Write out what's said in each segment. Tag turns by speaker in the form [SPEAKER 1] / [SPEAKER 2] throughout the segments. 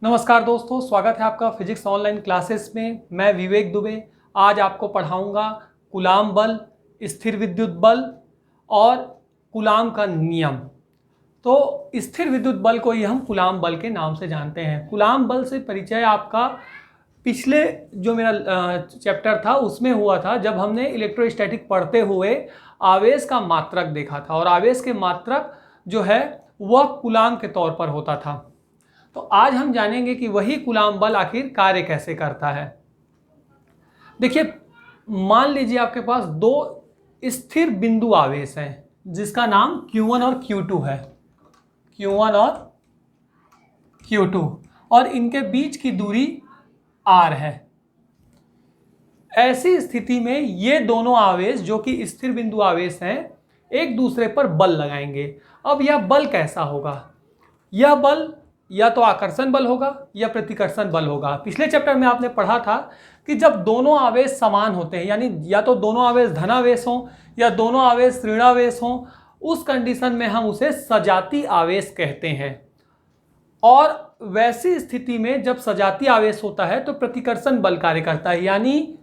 [SPEAKER 1] नमस्कार दोस्तों, स्वागत है आपका फिजिक्स ऑनलाइन क्लासेस में। मैं विवेक दुबे आज आपको पढ़ाऊंगा कूलाम बल, स्थिर विद्युत बल और कूलाम का नियम। तो स्थिर विद्युत बल को ही हम कूलाम बल के नाम से जानते हैं। कूलाम बल से परिचय आपका पिछले जो मेरा चैप्टर था उसमें हुआ था, जब हमने इलेक्ट्रोस्टैटिक पढ़ते हुए आवेश का मात्रक देखा था और आवेश के मात्रक जो है वह कूलाम के तौर पर होता था। तो आज हम जानेंगे कि वही कूलाम बल आखिर कार्य कैसे करता है। देखिए, मान लीजिए आपके पास दो स्थिर बिंदु आवेश हैं जिसका नाम Q1 और Q2 है। Q1 और Q2 और इनके बीच की दूरी R है। ऐसी स्थिति में ये दोनों आवेश जो कि स्थिर बिंदु आवेश हैं एक दूसरे पर बल लगाएंगे। अब यह बल कैसा होगा? यह बल या तो आकर्षण बल होगा या प्रतिकर्षण बल होगा। पिछले चैप्टर में आपने पढ़ा था कि जब दोनों आवेश समान होते हैं, यानी या तो दोनों आवेश धनावेश हों या दोनों आवेश ऋणावेश हों, उस कंडीशन में हम उसे सजाती आवेश कहते हैं। और वैसी स्थिति में जब सजाती आवेश होता है तो प्रतिकर्षण बल कार्य करता है, यानी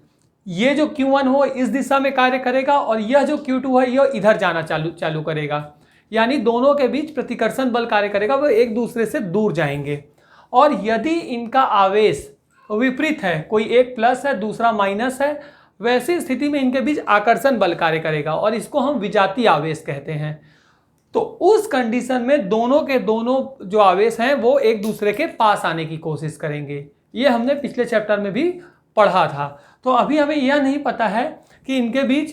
[SPEAKER 1] ये जो Q1 हो इस दिशा में कार्य करेगा और यह जो Q2 है यह इधर जाना चालू करेगा, यानी दोनों के बीच प्रतिकर्षण बल कार्य करेगा, वो एक दूसरे से दूर जाएंगे। और यदि इनका आवेश विपरीत है, कोई एक प्लस है दूसरा माइनस है, वैसी स्थिति में इनके बीच आकर्षण बल कार्य करेगा और इसको हम विजातीय आवेश कहते हैं। तो उस कंडीशन में दोनों के दोनों जो आवेश हैं वो एक दूसरे के पास आने की कोशिश करेंगे। ये हमने पिछले चैप्टर में भी पढ़ा था। तो अभी हमें यह नहीं पता है कि इनके बीच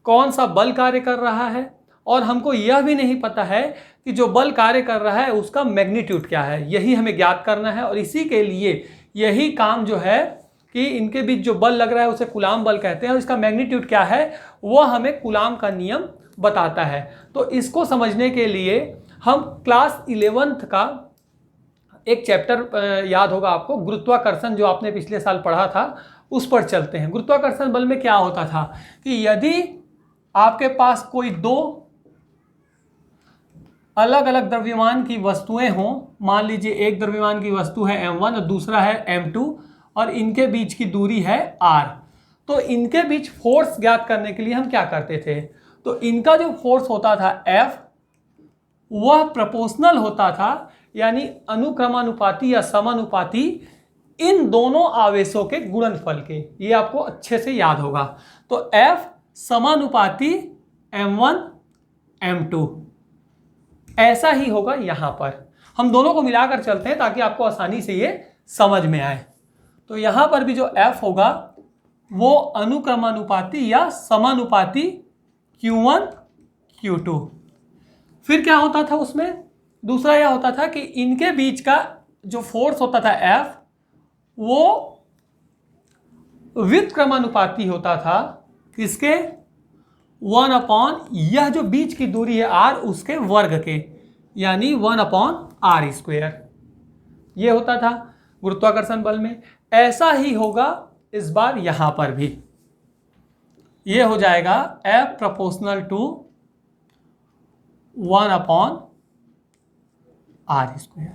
[SPEAKER 1] कौन सा बल कार्य कर रहा है, और हमको यह भी नहीं पता है कि जो बल कार्य कर रहा है उसका मैग्नीट्यूड क्या है। यही हमें ज्ञात करना है और इसी के लिए यही काम जो है कि इनके बीच जो बल लग रहा है उसे कूलाम बल कहते हैं और इसका मैग्नीट्यूड क्या है वह हमें कूलाम का नियम बताता है। तो इसको समझने के लिए हम क्लास 11th का एक चैप्टर याद होगा आपको, गुरुत्वाकर्षण, जो आपने पिछले साल पढ़ा था, उस पर चलते हैं। गुरुत्वाकर्षण बल में क्या होता था कि यदि आपके पास कोई दो अलग अलग द्रव्यमान की वस्तुएं हों, मान लीजिए एक द्रव्यमान की वस्तु है M1 और दूसरा है M2 और इनके बीच की दूरी है R, तो इनके बीच फोर्स ज्ञात करने के लिए हम क्या करते थे, तो इनका जो फोर्स होता था F वह प्रोपोर्शनल होता था, यानी अनुक्रमानुपाती या समानुपाती इन दोनों आवेशों के गुणनफल के। ये आपको अच्छे से याद होगा। तो F समानुपाती M1 M2, ऐसा ही होगा यहां पर। हम दोनों को मिलाकर चलते हैं ताकि आपको आसानी से ये समझ में आए। तो यहां पर भी जो F होगा वो अनुक्रमानुपाती या समानुपाती Q1 Q2। फिर क्या होता था उसमें, दूसरा यह होता था कि इनके बीच का जो फोर्स होता था F वो व्युत्क्रमानुपाती होता था किसके, 1/, यह जो बीच की दूरी है R उसके वर्ग के, यानी 1/r²। यह होता था गुरुत्वाकर्षण बल में। ऐसा ही होगा इस बार यहां पर भी। यह हो जाएगा F प्रोपोर्शनल टू 1/r²।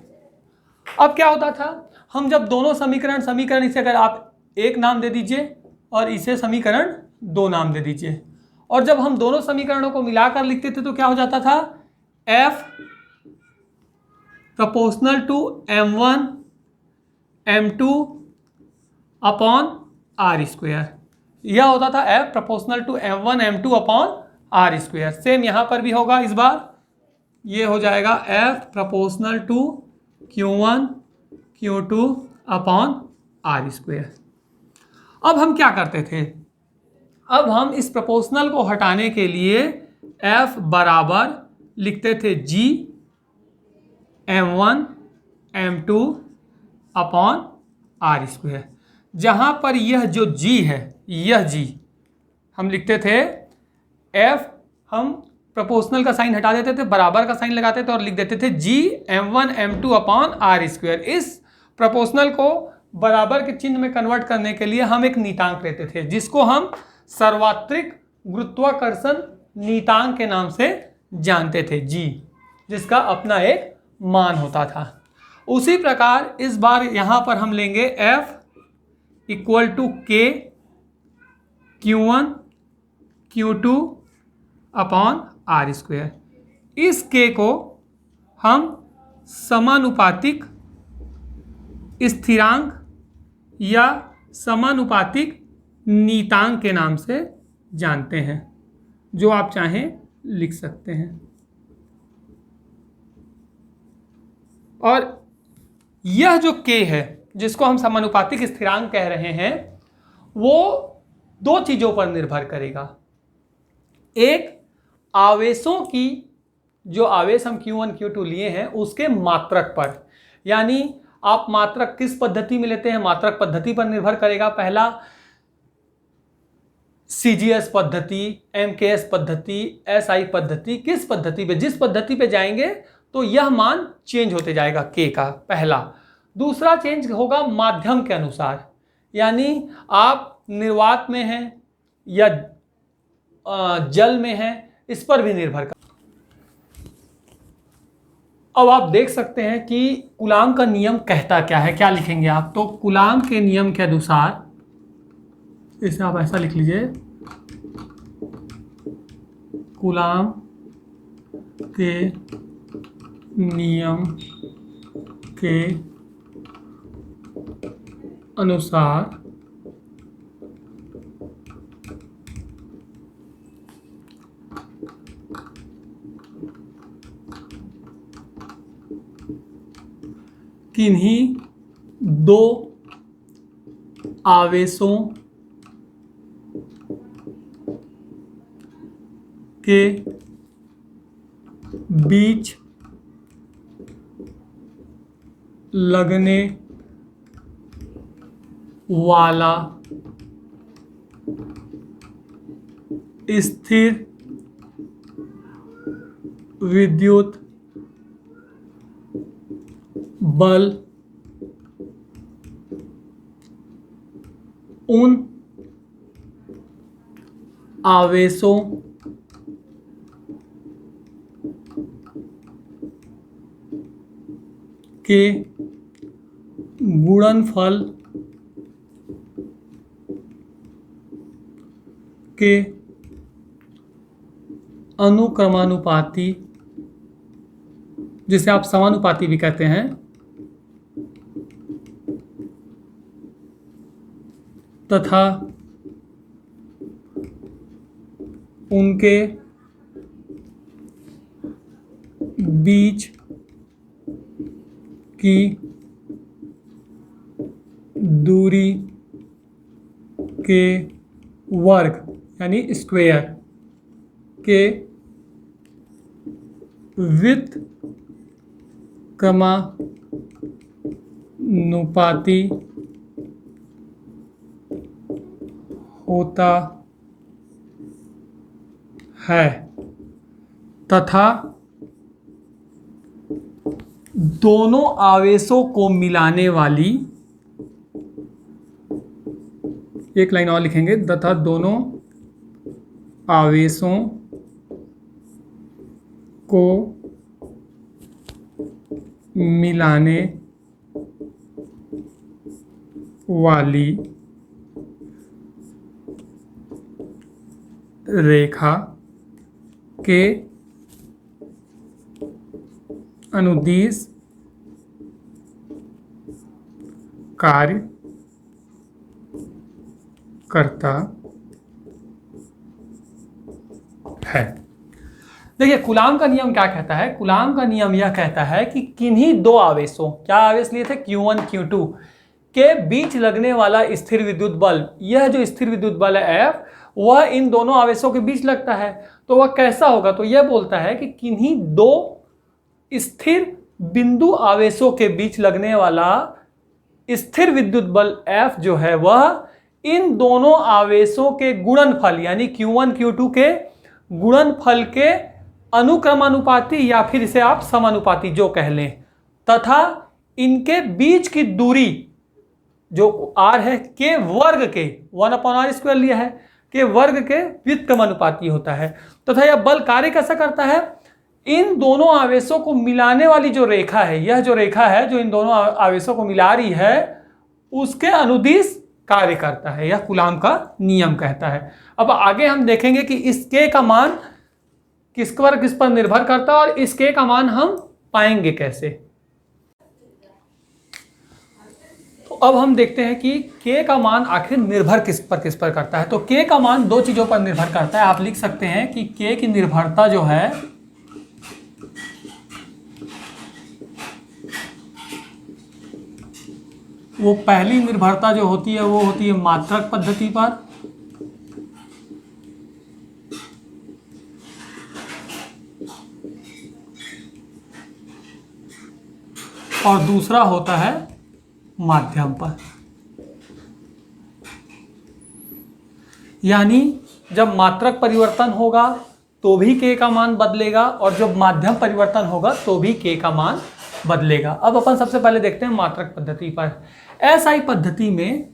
[SPEAKER 1] अब क्या होता था, हम जब दोनों समीकरण इसे अगर आप एक नाम दे दीजिए और इसे समीकरण 2 नाम दे दीजिए, और जब हम दोनों समीकरणों को मिलाकर लिखते थे तो क्या हो जाता था, F proportional to M1 M2 upon r²। यह होता था F proportional to M1 M2 upon r²। Same यहां पर भी होगा इस बार। यह हो जाएगा F proportional to Q1 Q2 upon r²। अब हम क्या करते थे, अब हम इस प्रोपोर्शनल को हटाने के लिए F बराबर लिखते थे G M1 M2 upon r²। जहां पर यह जो G है, यह G हम लिखते थे F, हम प्रोपोर्शनल का साइन हटा देते थे, बराबर का साइन लगाते थे और लिख देते थे G M1 M2 upon r²। इस प्रोपोर्शनल को बराबर के चिन्ह में कन्वर्ट करने के लिए हम एक नीतांक लेते थे जिसको हम सर्वात्रिक गुरुत्वाकर्षण नीतांक के नाम से जानते थे, G, जिसका अपना एक मान होता था। उसी प्रकार इस बार यहां पर हम लेंगे F equal to K Q1 Q2 upon R square. इस K को हम समानुपातिक स्थिरांक या समानुपातिक नीतांक के नाम से जानते हैं, जो आप चाहें लिख सकते हैं। और यह जो K है जिसको हम समानुपातिक स्थिरांक कह रहे हैं, वो दो चीजों पर निर्भर करेगा। एक, आवेशों की, जो आवेश हम Q1 Q2 लिए हैं उसके मात्रक पर, यानी आप मात्रक किस पद्धति में लेते हैं, मात्रक पद्धति पर निर्भर करेगा। पहला CGS पद्धति, MKS पद्धति, SI पद्धति, किस पद्धति पे, जिस पद्धति पे जाएंगे तो यह मान चेंज होते जाएगा K का, पहला। दूसरा चेंज होगा माध्यम के अनुसार, यानी आप निर्वात में हैं या जल में हैं, इस पर भी निर्भर कर। अब आप देख सकते हैं कि कूलाम का नियम कहता क्या है, क्या लिखेंगे आप? तो कूलाम के नियम के अनुसार, इसे आप ऐसा लिख लीजिए, कूलाम के नियम के अनुसार किन्हीं दो आवेशों के बीच लगने वाला स्थिर विद्युत बल उन आवेशों के गुणनफल के अनुक्रमानुपाती, जिसे आप समानुपाती भी कहते हैं, तथा उनके बीच की दूरी के वर्ग यानी स्क्वायर के व्युत्क्रमानुपाती होता है तथा दोनों आवेशों को मिलाने वाली, एक लाइन और लिखेंगे, तथा दोनों आवेशों को मिलाने वाली रेखा के अनुदिश कार्य करता है। देखिए कूलाम का नियम क्या कहता है? कूलाम का नियम यह कहता है कि किन्हीं दो आवेशों, क्या आवेश लिए थे? Q1 Q2 के बीच लगने वाला स्थिर विद्युत बल, यह जो स्थिर विद्युत बल है F, वह इन दोनों आवेशों के बीच लगता है। तो वह कैसा होगा? तो यह बोलता है कि किन्हीं दो स्थिर बिंदु आवेशों के बीच लगने वाला स्थिर विद्युत बल F जो है वह इन दोनों आवेशों के गुणनफल यानी Q1 Q2 के गुणनफल के अनुक्रमानुपाती या फिर इसे आप समानुपाती जो कह लें, तथा इनके बीच की दूरी जो R है के वर्ग के 1/r² लिया है, के वर्ग के व्युत्क्रमानुपाती होता है। तथा यह बल कार्य कैसा करता है? इन दोनों आवेशों को मिलाने वाली जो रेखा है, यह जो रेखा है जो इन दोनों आवेशों को मिला रही है, उसके अनुदिश कार्य करता है। यह कूलाम का नियम कहता है। अब आगे हम देखेंगे कि इस के का मान किस पर निर्भर करता है और इस के का मान हम पाएंगे कैसे। तो अब हम देखते हैं कि के का मान आखिर निर्भर किस पर करता है। तो के का मान दो चीजों पर निर्भर करता है। आप लिख सकते हैं कि के की निर्भरता जो है वो पहली निर्भरता जो होती है वो होती है मात्रक पद्धति पर, और दूसरा होता है माध्यम पर। यानी जब मात्रक परिवर्तन होगा तो भी के का मान बदलेगा और जब माध्यम परिवर्तन होगा तो भी के का मान बदलेगा। अब अपन सबसे पहले देखते हैं मात्रक पद्धति पर। एसआई पद्धति में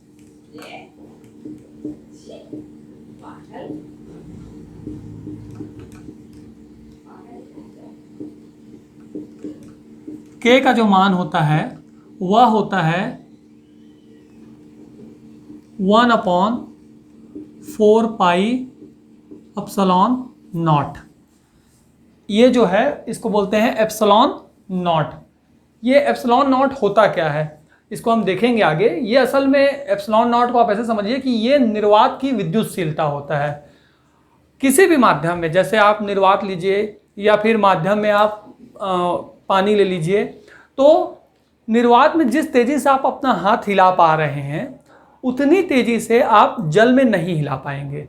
[SPEAKER 1] के का जो मान होता है वह होता है 1/4 पाई एप्सिलॉन नॉट। ये जो है इसको बोलते हैं एप्सिलॉन नॉट। ये एप्सिलॉन नॉट होता क्या है इसको हम देखेंगे आगे। ये असल में एप्सिलॉन नॉट को आप ऐसे समझिए कि ये निर्वात की विद्युतशीलता होता है। किसी भी माध्यम में, जैसे आप निर्वात लीजिए या फिर माध्यम में आप पानी ले लीजिए, तो निर्वात में जिस तेजी से आप अपना हाथ हिला पा रहे हैं उतनी तेजी से आप जल में नहीं हिला पाएंगे।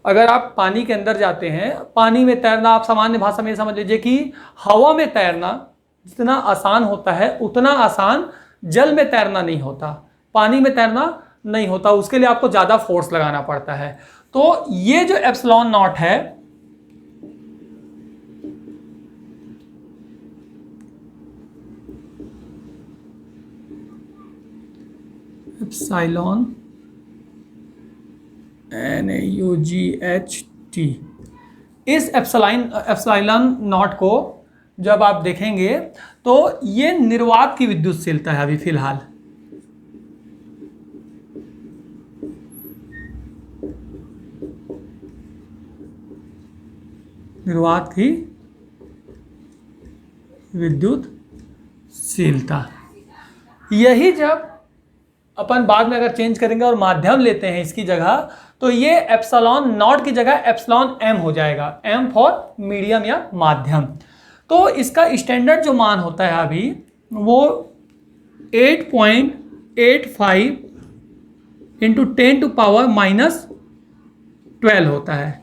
[SPEAKER 1] अगर आप पानी के अंदर जाते हैं, पानी में तैरना, आप सामान्य भाषा में समझ लीजिए कि हवा में तैरना जितना आसान होता है उतना आसान जल में तैरना नहीं होता, पानी में तैरना नहीं होता। उसके लिए आपको ज़्यादा फोर्स लगाना पड़ता है। तो ये जो एप्सिलॉन नॉट है एप्सिलॉन NaUGHT, इस एप्सिलॉन नॉट को जब आप देखेंगे तो ये निर्वात की विद्युतशीलता है। अभी फिलहाल निर्वात की विद्युतशीलता, यही जब अपन बाद में अगर चेंज करेंगे और माध्यम लेते हैं इसकी जगह, तो ये एप्सिलॉन नॉट की जगह एप्सिलॉन m हो जाएगा। m फॉर मीडियम या माध्यम। तो इसका स्टैंडर्ड जो मान होता है अभी वो 8.85 इंटू 10⁻⁻12 होता है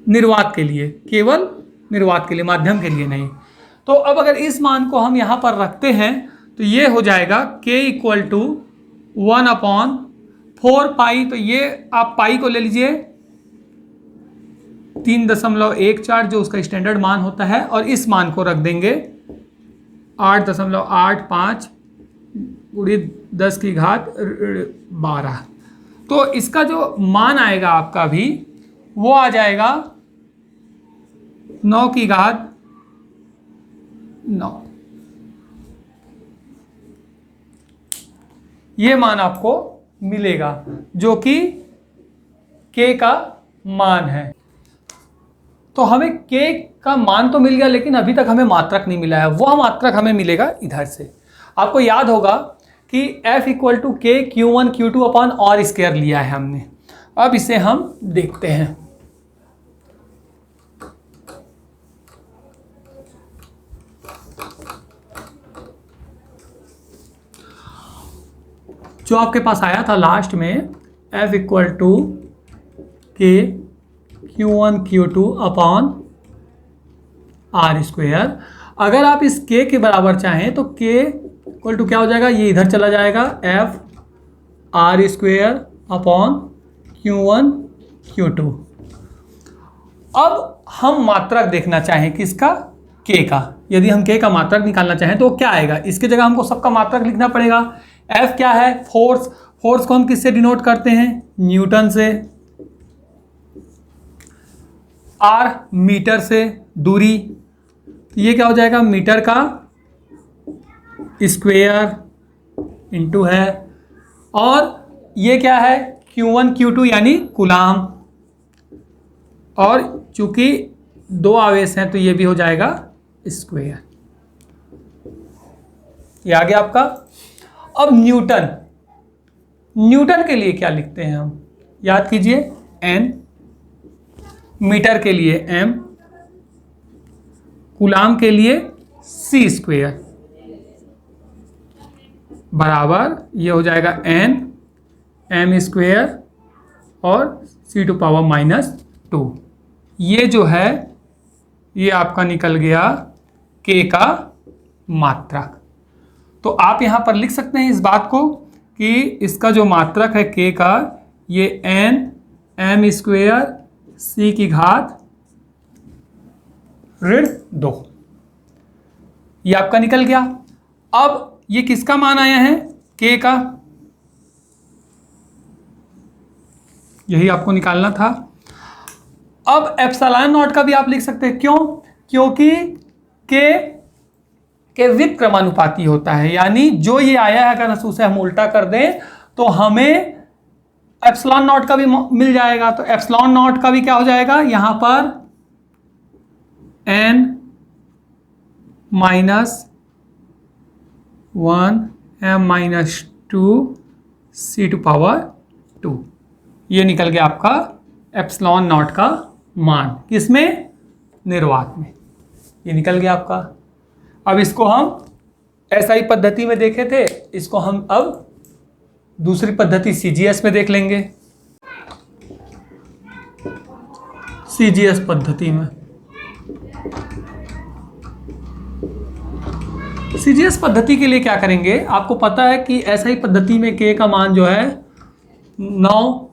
[SPEAKER 1] निर्वात के लिए, केवल निर्वात के लिए, माध्यम के लिए नहीं। तो अब अगर इस मान को हम यहाँ पर रखते हैं तो ये हो जाएगा k = 1/4 पाई। तो ये आप पाई को ले लीजिए 3.14 जो उसका स्टैंडर्ड मान होता है, और इस मान को रख देंगे 8.85 × 10⁻12। तो इसका जो मान आएगा आपका भी वो आ जाएगा 9⁻9। ये मान आपको मिलेगा जो कि के का मान है। तो हमें के का मान तो मिल गया, लेकिन अभी तक हमें मात्रक नहीं मिला है। वह मात्रक हमें मिलेगा इधर से। आपको याद होगा कि F = K Q1 Q2/r² लिया है हमने। अब इसे हम देखते हैं। जो आपके पास आया था लास्ट में F = K Q1 Q2/r²। अगर आप इस K के बराबर चाहें तो K = क्या हो जाएगा, ये इधर चला जाएगा F(r²/Q1 Q2। अब हम मात्रक देखना चाहें किसका, K का। यदि हम K का मात्रक निकालना चाहें तो क्या आएगा, इसकी जगह हमको सबका मात्रक लिखना पड़ेगा। F क्या है, फोर्स। फोर्स को हम किससे डिनोट करते हैं, न्यूटन से। r मीटर से दूरी, तो ये क्या हो जाएगा, मीटर का स्क्वायर इंटू है, और ये क्या है, Q1 Q2 यानी कूलाम, और चूंकि दो आवेश हैं तो ये भी हो जाएगा स्क्वायर। ये आ गया आपका। अब न्यूटन, न्यूटन के लिए क्या लिखते हैं हम, याद कीजिए, N, मीटर के लिए M, कूलाम के लिए C स्क्वायर बराबर ये हो जाएगा N M स्क्वायर और C⁻²। ये जो है ये आपका निकल गया K का मात्रक। तो आप यहाँ पर लिख सकते हैं इस बात को कि इसका जो मात्रक है K का, ये N M स्क्वायर C⁻², ये आपका निकल गया। अब ये किसका मान आया है, K का, यही आपको निकालना था। अब एप्सिलॉन नॉट का भी आप लिख सकते हैं, क्यों, क्योंकि K के व्युत्क्रमानुपाती होता है, यानी जो ये आया है अगर उसे हम उल्टा कर दें तो हमें एप्सिलॉन नॉट का भी मिल जाएगा। तो एप्सिलॉन नॉट का भी क्या हो जाएगा, यहां पर N -1 M -2 C⁻², ये निकल गया आपका एप्सिलॉन नॉट का मान, किसमें, निर्वात में, ये निकल गया आपका। अब इसको हम एसआई पद्धति में देखे थे, इसको हम अब दूसरी पद्धति CGS में देख लेंगे। CGS पद्धति में, CGS पद्धति के लिए क्या करेंगे, आपको पता है कि एसआई पद्धति में K का मान जो है 9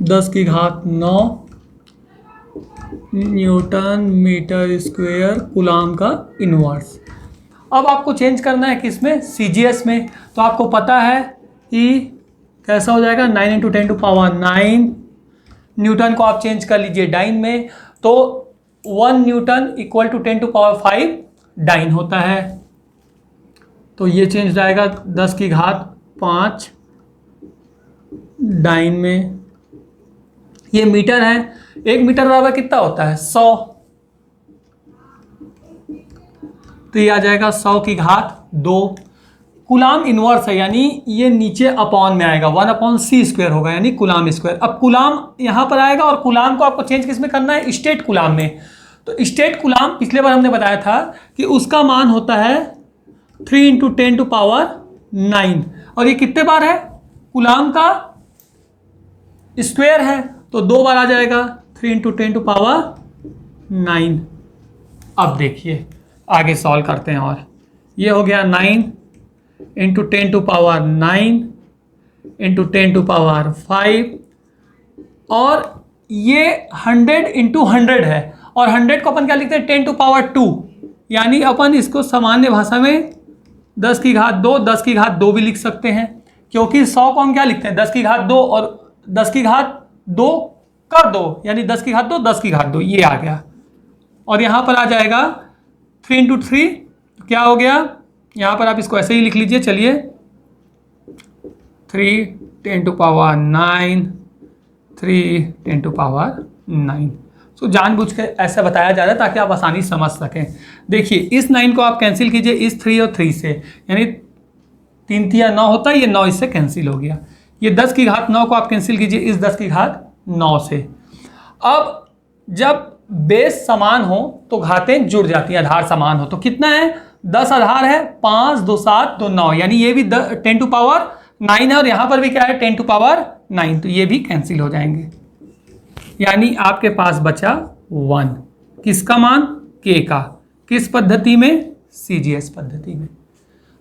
[SPEAKER 1] 10⁹ न्यूटन मीटर स्क्वायर कूलाम का इनवर्स। अब आपको चेंज करना है किसमें, CGS में। तो आपको पता है कि कैसा हो जाएगा, 9 × 10⁹ न्यूटन को आप चेंज कर लीजिए डाइन में, तो 1 न्यूटन = 10⁵ डाइन होता है। तो ये चेंज जाएगा 10⁵ डाइन में। ये मीटर है, 1 मीटर बराबर कितना होता है, 100, तो ये आ जाएगा 100⁵2। कूलाम इनवर्स है, यानी ये नीचे अपॉन में आएगा, 1/c² होगा, यानी कूलाम स्क्वायर। अब कूलाम यहाँ पर आएगा और कूलाम को आपको चेंज किस में करना है, स्टेट कूलाम में। तो स्टेट कूलाम पिछले बार हमने बताया था कि उसका मान होता है 3 × 10⁹, और ये कितने बार है, कूलाम का स्क्वायर है तो 2 बार आ जाएगा, 3 × 10⁹। अब देखिए आगे सॉल्व करते हैं, और ये हो गया 9 × 10⁹ × 10⁵, और ये 100 × 100 है, और 100 को अपन क्या लिखते हैं, 10⁻², यानी अपन इसको सामान्य भाषा में 10⁻², भी लिख सकते हैं, क्योंकि 100 को हम क्या लिखते हैं, 10⁻², और 10⁻² कर दो, यानी 10⁻², ये आ गया। और यहाँ पर आ जाएगा 3 × 3, क्या हो गया, यहाँ पर आप इसको ऐसे ही लिख लीजिए, चलिए 3 × 10⁹, 3 × 10⁹। तो जानबूझ के ऐसा बताया जा रहा है ताकि आप आसानी समझ सकें। देखिए इस 9 को आप कैंसिल कीजिए इस 3 और 3 से, यानी 3 × 9 होता है, ये 9 इससे कैंसिल हो गया। ये 10⁻9 को आप कैंसिल कीजिए इस 10⁻9 से। अब जब बेस समान हो तो घातें जुड़ जाती हैं, आधार समान हो, तो कितना है, 10 आधार है, 5 2 7 2 9, यानी ये भी 10⁻9 है, और यहाँ पर भी क्या है, 10⁻9, तो ये भी कैंसिल हो जाएंगे, यानी आपके पास बचा 1, किसका मान, K का, किस पद्धति में, CGS पद्धति में।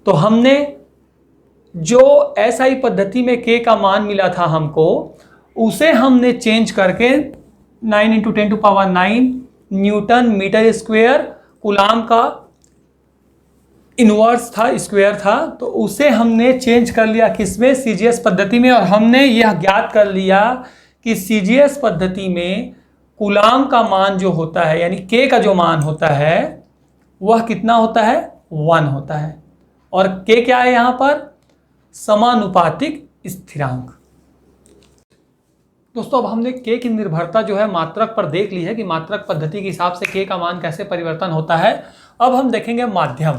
[SPEAKER 1] तो हमने जो SI पद्धति में K का मान मिला था हमको, उसे हमने चेंज करके 9 × 10⁹ न्यूटन मीटर स्क्वायर कूलाम का इनवर्स था, स्क्वायर था, तो उसे हमने चेंज कर लिया किसमें, CGS पद्धति में। और हमने यह ज्ञात कर लिया कि CGS पद्धति में कूलाम का मान जो होता है यानी के का जो मान होता है वह कितना होता है, 1 होता है। और के क्या है यहाँ पर, समानुपातिक स्थिरांक। दोस्तों अब हमने के की निर्भरता जो है मात्रक पर देख ली है कि मात्रक पद्धति के हिसाब से के का मान कैसे परिवर्तन होता है। अब हम देखेंगे माध्यम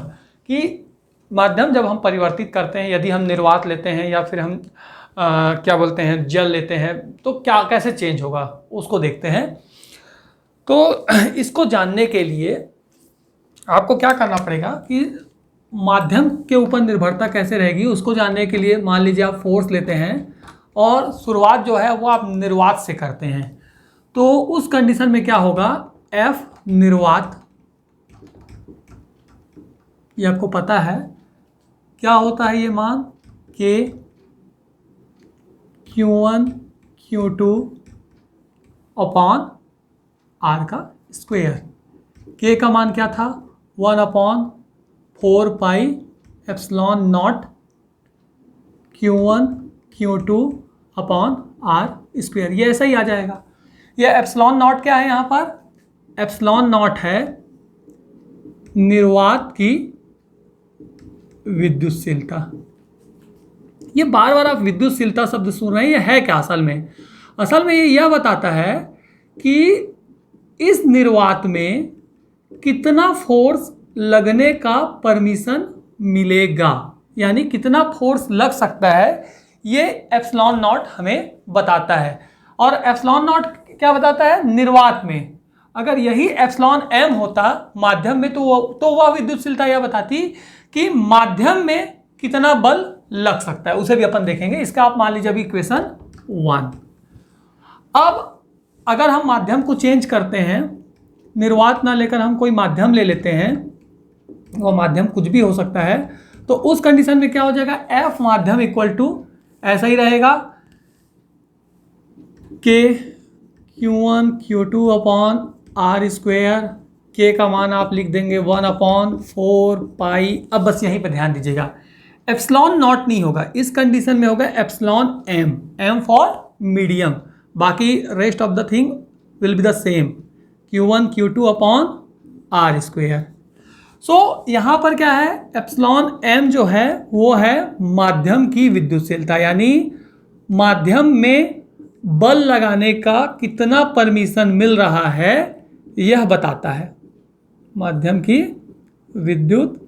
[SPEAKER 1] कि माध्यम जब हम परिवर्तित करते हैं, यदि हम निर्वात लेते हैं या फिर हम क्या बोलते हैं जल लेते हैं तो क्या कैसे चेंज होगा उसको देखते हैं। तो इसको जानने के लिए आपको क्या करना पड़ेगा कि माध्यम के ऊपर निर्भरता कैसे रहेगी उसको जानने के लिए मान लीजिए आप फोर्स लेते हैं और शुरुआत जो है वो आप निर्वात से करते हैं, तो उस कंडीशन में क्या होगा, F निर्वात, ये आपको पता है क्या होता है, ये मान K Q1 Q2 upon R का स्क्वायर। K का मान क्या था, 1/4 pi epsilon naught Q1 Q2 upon R square. ये ऐसा ही आ जाएगा। ये एप्सिलॉन नॉट क्या है, यहाँ पर एप्सिलॉन नॉट है निर्वात की विद्युतशीलता। ये बार बार आप विद्युतशीलता शब्द सुन रहे हैं, ये है क्या असल में, असल में ये यह बताता है कि इस निर्वात में कितना फोर्स लगने का परमिशन मिलेगा, यानी कितना फोर्स लग सकता है, ये एप्सिलॉन नॉट हमें बताता है। और एप्सिलॉन नॉट क्या बताता है, निर्वात में अगर यही एप्सिलॉन एम होता माध्यम में तो वह विद्युतशीलता यह बताती कि माध्यम में कितना बल लग सकता है, उसे भी अपन देखेंगे। इसका आप मान लीजिए अभी इक्वेशन 1। अब अगर हम माध्यम को चेंज करते हैं, निर्वात ना लेकर हम कोई माध्यम ले लेते हैं, वो माध्यम कुछ भी हो सकता है, तो उस कंडीशन में क्या हो जाएगा, एफ माध्यम इक्वल टू ऐसा ही रहेगा के Q1 Q2 upon R square. के का मान आप लिख देंगे 1/4 पाई। अब बस यहीं पे ध्यान दीजिएगा, एप्सिलॉन नॉट नहीं होगा, इस कंडीशन में होगा epsilon M, M for medium, बाकी rest of the thing will be the same, Q1 Q2 upon R square. So यहाँ पर क्या है, एप्सिलॉन एम जो है वो है माध्यम की विद्युतशीलता, यानी माध्यम में बल लगाने का कितना परमिशन मिल रहा है यह बताता है, माध्यम की विद्युतशीलता।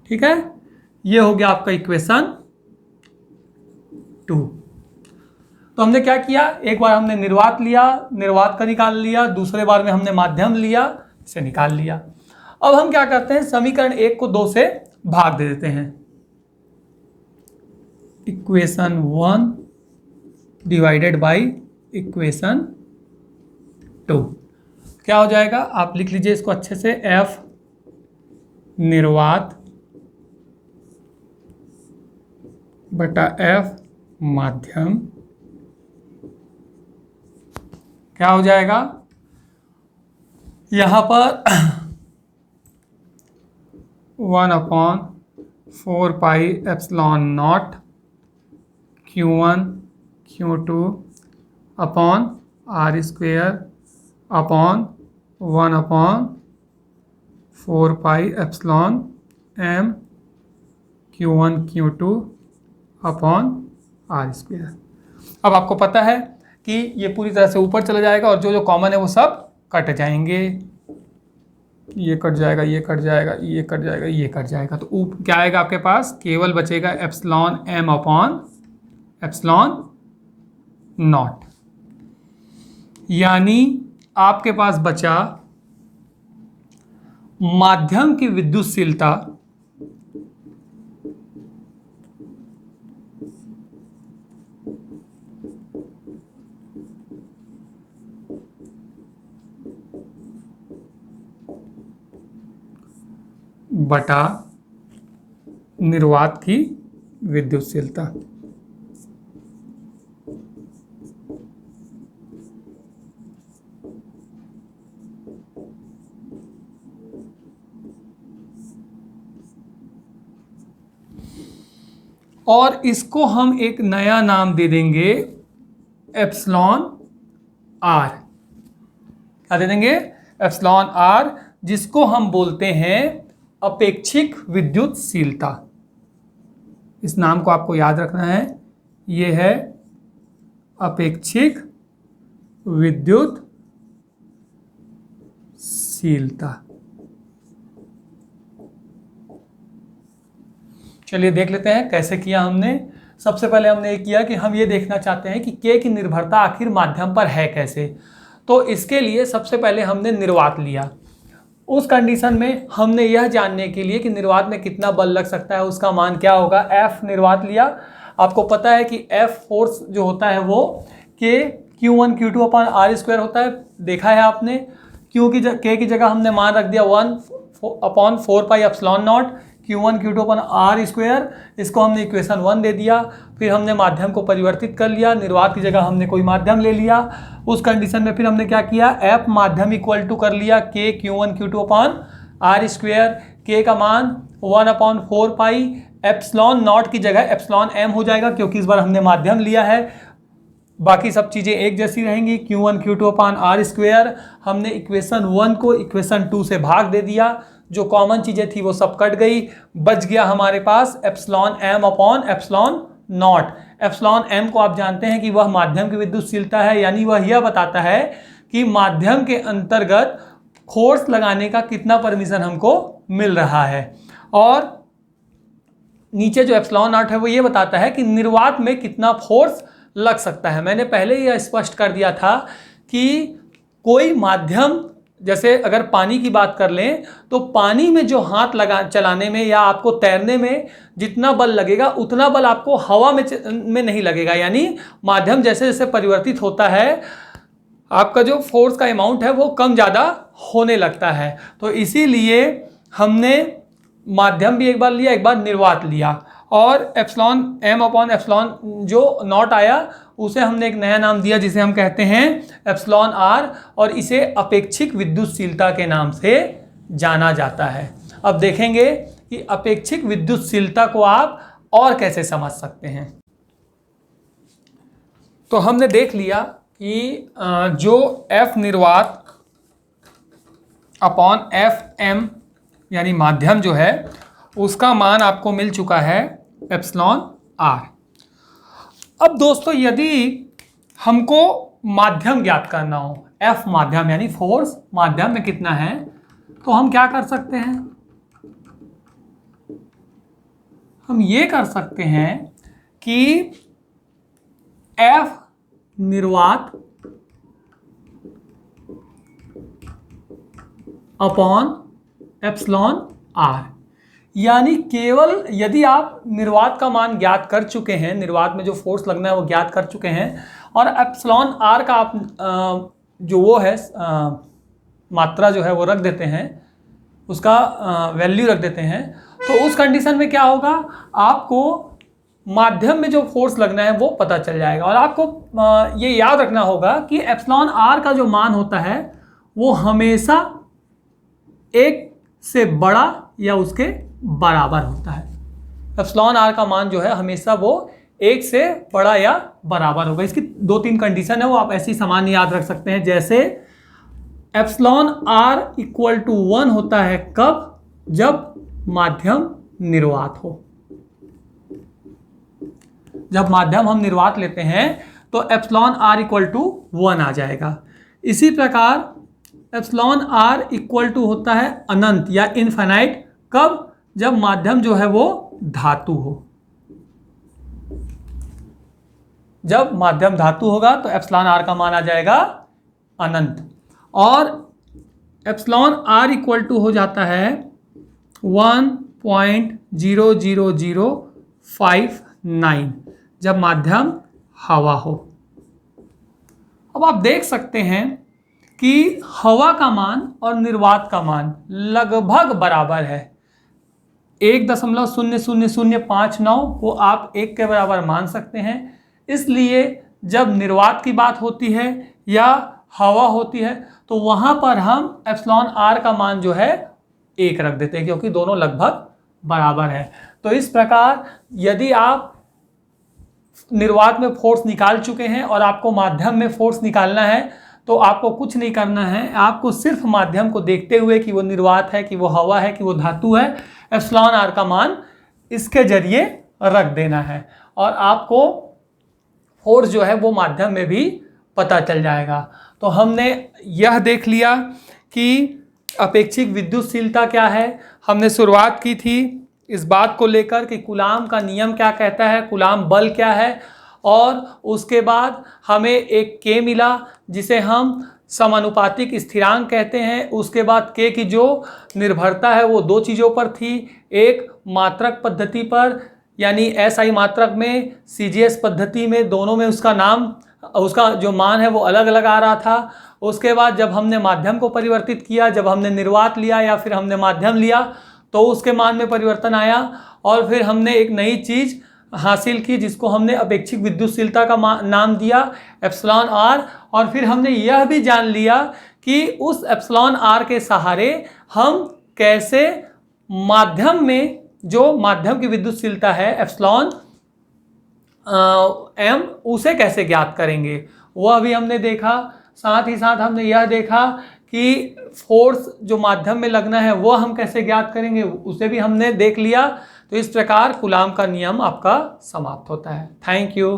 [SPEAKER 1] ठीक है, ये हो गया आपका इक्वेशन 2। तो हमने क्या किया, एक बार हमने निर्वात लिया, निर्वात का निकाल लिया, दूसरे बार में हमने माध्यम लिया, इसे निकाल लिया। अब हम क्या करते हैं, समीकरण 1 को 2 से भाग दे देते हैं। इक्वेशन 1 डिवाइडेड बाई इक्वेशन 2 क्या हो जाएगा, आप लिख लीजिए इसको अच्छे से, F निर्वात बटा F माध्यम क्या हो जाएगा, यहां पर 1/4 pi epsilon naught Q1 Q2 upon R square upon 1/4 pi epsilon M Q1 Q2 upon R square. अब आपको पता है कि ये पूरी तरह से ऊपर चला जाएगा और जो जो कॉमन है वो सब कट जाएंगे, ये कट जाएगा, ये कट जाएगा, ये कट जाएगा, ये कट जाएगा, तो क्या आएगा आपके पास, केवल बचेगा epsilon M upon epsilon naught. यानी आपके पास बचा माध्यम की विद्युतशीलता बटा निर्वात की विद्युतशीलता। और इसको हम एक नया नाम दे देंगे एप्सिलॉन आर, क्या दे देंगे, एप्सिलॉन आर, जिसको हम बोलते हैं अपेक्षिक विद्युतशीलता। इस नाम को आपको याद रखना है, ये है अपेक्षिक विद्युतशीलता। चलिए देख लेते हैं कैसे किया हमने। सबसे पहले हमने ये किया कि हम ये देखना चाहते हैं कि K की निर्भरता आखिर माध्यम पर है कैसे। तो इसके लिए सबसे पहले हमने निर्वात लिया। उस कंडीशन में हमने यह जानने के लिए कि निर्वात में कितना बल लग सकता है उसका मान क्या होगा, F निर्वात लिया। आपको पता है कि F फोर्स जो होता है वो Q1 Q2 upon R square होता है, देखा है आपने। K की जगह हमने मान रख दिया 1/4 pi epsilon naught Q1 Q2 upon R square, इसको हमने इक्वेशन 1 दे दिया। फिर हमने माध्यम को परिवर्तित कर लिया, निर्वात की जगह हमने कोई माध्यम ले लिया। उस कंडीशन में फिर हमने क्या किया, F माध्यम इक्वल टू कर लिया K Q1 Q2 upon R square, K का मान 1/4 पाई एप्सिलॉन नॉट की जगह एप्सिलॉन M हो जाएगा क्योंकि इस बार हमने माध्यम लिया है। बाकी सब चीज़ें एक जैसी रहेंगी। Q1 Q2 upon R square, हमने इक्वेशन 1 को इक्वेशन 2 से भाग दे दिया, जो कॉमन चीज़ें थी वो सब कट गई, बच गया हमारे पास epsilon M upon epsilon naught. Epsilon M को आप जानते हैं कि वह माध्यम की विद्युतशीलता है, यानी वह यह बताता है कि माध्यम के अंतर्गत फोर्स लगाने का कितना परमिशन हमको मिल रहा है। और नीचे जो एप्सिलॉन नॉट है वो ये बताता है कि निर्वात में कितना फोर्स लग सकता है। मैंने पहले ही यह स्पष्ट कर दिया था कि कोई माध्यम, जैसे अगर पानी की बात कर लें तो पानी में जो हाथ चलाने में या आपको तैरने में जितना बल लगेगा उतना बल आपको हवा में नहीं लगेगा। यानी माध्यम जैसे जैसे परिवर्तित होता है आपका जो फोर्स का अमाउंट है वो कम ज़्यादा होने लगता है। तो इसीलिए हमने माध्यम भी एक बार लिया, एक बार निर्वात लिया, और एप्सिलॉन M अपॉन एप्सिलॉन जो नॉट आया उसे हमने एक नया नाम दिया जिसे हम कहते हैं एप्सिलॉन R, और इसे अपेक्षिक विद्युतशीलता के नाम से जाना जाता है। अब देखेंगे कि अपेक्षिक विद्युतशीलता को आप और कैसे समझ सकते हैं। तो हमने देख लिया कि जो F निर्वात अपॉन FM यानी माध्यम जो है उसका मान आपको मिल चुका है एप्सिलॉन R। अब दोस्तों यदि हमको माध्यम ज्ञात करना हो, F माध्यम यानी फोर्स माध्यम में कितना है, तो हम क्या कर सकते हैं, हम ये कर सकते हैं कि F निर्वात अपॉन एप्सिलॉन R, यानी केवल यदि आप निर्वात का मान ज्ञात कर चुके हैं, निर्वात में जो फोर्स लगना है वो ज्ञात कर चुके हैं, और एप्सिलॉन R का आप जो वो है मात्रा जो है वो रख देते हैं, उसका वैल्यू रख देते हैं, तो उस कंडीशन में क्या होगा, आपको माध्यम में जो फोर्स लगना है वो पता चल जाएगा। और आपको ये याद रखना होगा कि एप्सिलॉन R का जो मान होता है वो हमेशा 1 से बड़ा या उसके बराबर होता है। एप्सिलॉन R का मान जो है हमेशा वो 1 से बड़ा या बराबर होगा। इसकी 2-3 कंडीशन है, वो आप ऐसी सामान्य याद रख सकते हैं। जैसे एप्सिलॉन R इक्वल टू 1 होता है कब, जब माध्यम निर्वात हो। जब माध्यम हम निर्वात लेते हैं तो एप्सिलॉन R इक्वल टू 1 आ जाएगा। इसी प्रकार एप्सिलॉन R इक्वल टू होता है अनंत या इनफाइनाइट, कब, जब माध्यम जो है वो धातु हो। जब माध्यम धातु होगा तो एप्सिलॉन R का मान आ जाएगा अनंत। और एप्सिलॉन R इक्वल टू हो जाता है 1.00059 जब माध्यम हवा हो। अब आप देख सकते हैं कि हवा का मान और निर्वात का मान लगभग बराबर है। 1.00059 को आप 1 के बराबर मान सकते हैं। इसलिए जब निर्वात की बात होती है या हवा होती है तो वहां पर हम एप्सिलॉन R का मान जो है 1 रख देते हैं, क्योंकि दोनों लगभग बराबर है। तो इस प्रकार यदि आप निर्वात में फोर्स निकाल चुके हैं और आपको माध्यम में फोर्स निकालना है, तो आपको कुछ नहीं करना है, आपको सिर्फ माध्यम को देखते हुए कि वो निर्वात है, कि वो हवा है, कि वो धातु है, एप्सिलॉन आर का मान इसके जरिए रख देना है और आपको फोर्स जो है वो माध्यम में भी पता चल जाएगा। तो हमने यह देख लिया कि अपेक्षिक विद्युतशीलता क्या है। हमने शुरुआत की थी इस बात को लेकर कि कूलाम का नियम क्या कहता है, कूलाम बल क्या है, और उसके बाद हमें एक के मिला जिसे हम समानुपातिक स्थिरांक कहते हैं। उसके बाद के की जो निर्भरता है वो दो चीज़ों पर थी, एक मात्रक पद्धति पर यानी एसआई मात्रक में, सीजीएस पद्धति में, दोनों में उसका जो मान है वो अलग अलग आ रहा था। उसके बाद जब हमने माध्यम को परिवर्तित किया, जब हमने निर्वात लिया या फिर हमने माध्यम लिया, तो उसके मान में परिवर्तन आया और फिर हमने एक नई चीज़ हासिल की जिसको हमने अपेक्षिक विद्युतशीलता का नाम दिया एप्सिलॉन आर। और फिर हमने यह भी जान लिया कि उस एप्सिलॉन आर के सहारे हम कैसे माध्यम में जो माध्यम की विद्युतशीलता है एप्सिलॉन एम उसे कैसे ज्ञात करेंगे वह भी हमने देखा। साथ ही साथ हमने यह देखा कि फोर्स जो माध्यम में लगना है वह हम कैसे ज्ञात करेंगे उसे भी हमने देख लिया। तो इस प्रकार कूलाम का नियम आपका समाप्त होता है। Thank you.